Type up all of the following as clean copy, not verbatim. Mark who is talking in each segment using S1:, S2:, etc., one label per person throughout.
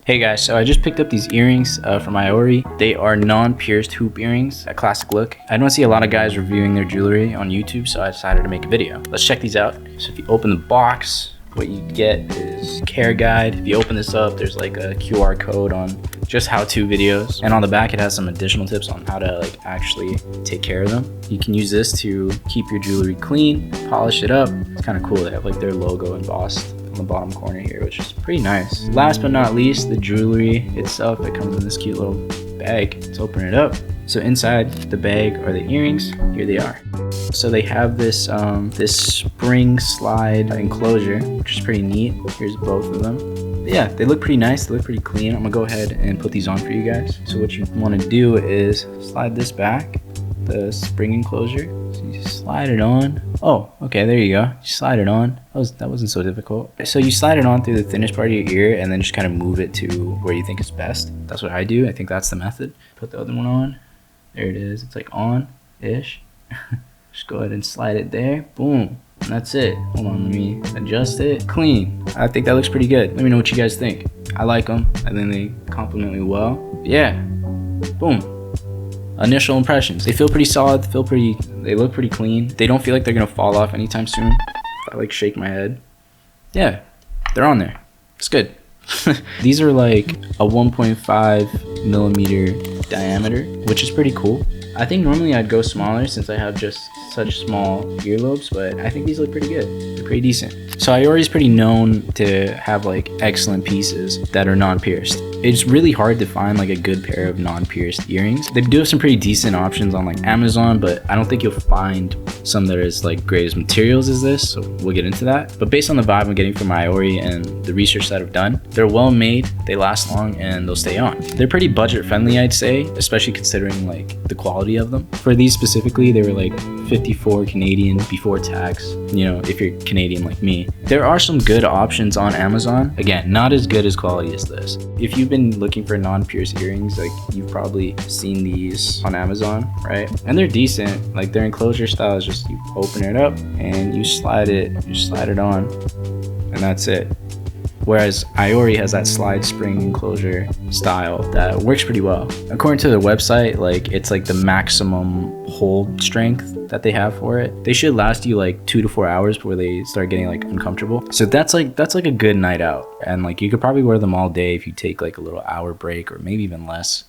S1: Hey guys, so I just picked up these earrings from Aiori. They are non-pierced hoop earrings, a classic look. I don't see a lot of guys reviewing their jewelry on YouTube, so I decided to make a video. Let's check these out. So if you open the box, what you get is care guide. If you open this up, there's like a QR code on just how-to videos. And on the back, it has some additional tips on how to like actually take care of them. You can use this to keep your jewelry clean, polish it up. It's kind of cool. They have like their logo embossed on the bottom corner here, which is pretty nice. Last but not least, the jewelry itself. It comes in this cute little bag. Let's open it up. So inside the bag are the earrings. Here they are. So they have this this spring slide enclosure, which is pretty neat. Here's both of them. But yeah, they look pretty nice. They look pretty clean. I'm gonna go ahead and put these on for you guys. So what you want to do is slide this back, the spring enclosure. So you just slide it on. Oh, okay, there you go. You slide it on. That wasn't so difficult. So you slide it on through the thinnest part of your ear and then just kind of move it to where you think is best. That's what I do. I think that's the method. Put the other one on. There it is. It's like on-ish. Just go ahead and slide it there. Boom. And that's it. Hold on, let me adjust it. Clean. I think that looks pretty good. Let me know what you guys think. I like them. I think they complement me well. Yeah. Boom. Initial impressions. They feel pretty solid. They look pretty clean. They don't feel like they're gonna fall off anytime soon. If I like shake my head. Yeah. They're on there. It's good. These are like a 1.5 millimeter diameter, which is pretty cool. I think normally I'd go smaller since I have just such small earlobes, but I think these look pretty good. They're pretty decent. So Aiori is pretty known to have like excellent pieces that are non-pierced. It's really hard to find like a good pair of non-pierced earrings. They do have some pretty decent options on like Amazon, but I don't think you'll find some that are as like great as materials as this, so we'll get into that. But based on the vibe I'm getting from Aiori and the research that I've done, they're well made, they last long, and they'll stay on. They're pretty budget friendly, I'd say, especially considering like the quality of them. For these specifically, they were like 54 Canadian before tax, you know, if you're Canadian like me. There are some good options on Amazon. Again, not as good as quality as this. If you've been looking for non-pierced earrings, like you've probably seen these on Amazon, right? And they're decent. Like their enclosure style is just you open it up and you slide it on, and that's it. Whereas Aiori has that slide spring enclosure style that works pretty well. According to their website, like it's like the maximum hold strength that they have for it. They should last you like 2 to 4 hours before they start getting like uncomfortable. So that's like a good night out, and like you could probably wear them all day if you take like a little hour break or maybe even less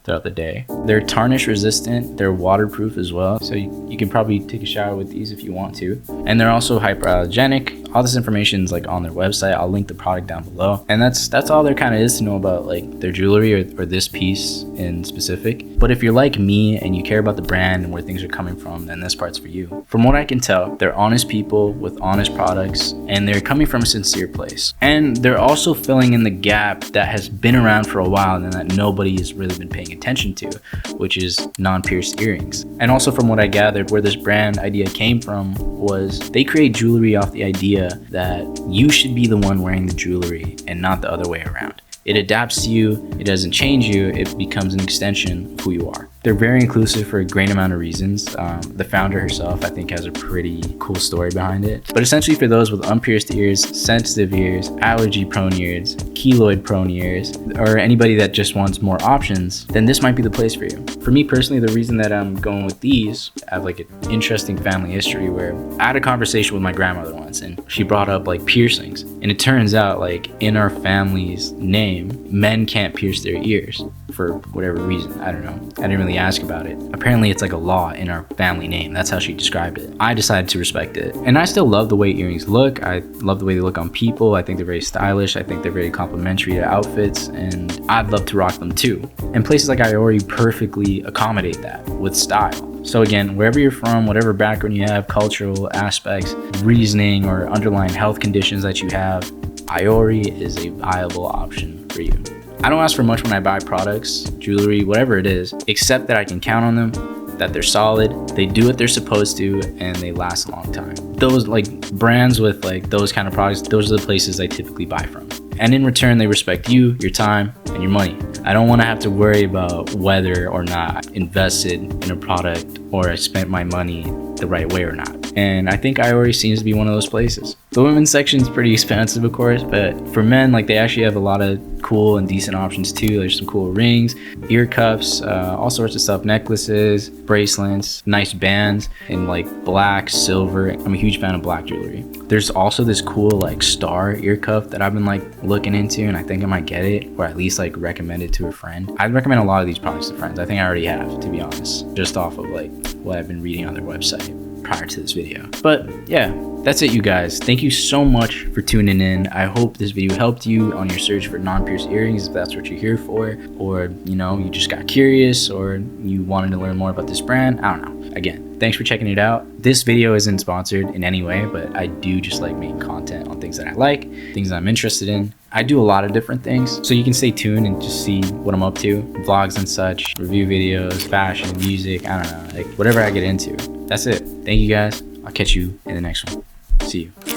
S1: throughout the day. They're tarnish resistant, they're waterproof as well, so you can probably take a shower with these if you want to. And they're also hyperallergenic. All this information is like on their website. I'll link the product down below. And that's all there kind of is to know about like their jewelry or this piece in specific. But if you're like me and you care about the brand and where things are coming from, then this part's for you. From what I can tell, they're honest people with honest products, and they're coming from a sincere place. And they're also filling in the gap that has been around for a while and that nobody has really been paying attention to, which is non-pierced earrings. And also from what I gathered, where this brand idea came from was they create jewelry off the idea that you should be the one wearing the jewelry and not the other way around. It adapts to you, it doesn't change you, it becomes an extension of who you are. They're very inclusive for a great amount of reasons. The founder herself, I think, has a pretty cool story behind it. But essentially for those with unpierced ears, sensitive ears, allergy-prone ears, keloid-prone ears, or anybody that just wants more options, then this might be the place for you. For me personally, the reason that I'm going with these, I have like an interesting family history where I had a conversation with my grandmother once, and she brought up like piercings. And it turns out like in our family's name, men can't pierce their ears for whatever reason. I don't know. I didn't really ask about it. Apparently it's like a law in our family name. That's how she described it. I decided to respect it. And I still love the way earrings look. I love the way they look on people. I think they're very stylish. I think they're very complimentary to outfits, and I'd love to rock them too. And places like Aiori perfectly accommodate that with style. So again, wherever you're from, whatever background you have, cultural aspects, reasoning, or underlying health conditions that you have, Aiori is a viable option for you. I don't ask for much when I buy products, jewelry, whatever it is, except that I can count on them, that they're solid, they do what they're supposed to, and they last a long time. Those like brands with like those kind of products, those are the places I typically buy from. And in return, they respect you, your time, and your money. I don't want to have to worry about whether or not I invested in a product or I spent my money the right way or not. And I think Aiori seems to be one of those places. The women's section is pretty expensive, of course, but for men, like, they actually have a lot of cool and decent options too. There's some cool rings, ear cuffs, all sorts of stuff, necklaces, bracelets, nice bands in like black, silver. I'm a huge fan of black jewelry. There's also this cool like star ear cuff that I've been like looking into, and I think I might get it, or at least like recommend it to a friend. I'd recommend a lot of these products to friends. I think I already have, to be honest, just off of like what I've been reading on their website prior to this video. But yeah, that's it, you guys. Thank you so much for tuning in. I hope this video helped you on your search for non-pierced earrings, if that's what you're here for, or you know, you just got curious, or you wanted to learn more about this brand. I don't know. Again, thanks for checking it out. This video isn't sponsored in any way, but I do just like making content on things that I like, things that I'm interested in. I do a lot of different things, so you can stay tuned and just see what I'm up to. Vlogs and such, review videos, fashion, music, I don't know, like whatever I get into. That's it. Thank you guys. I'll catch you in the next one. See you.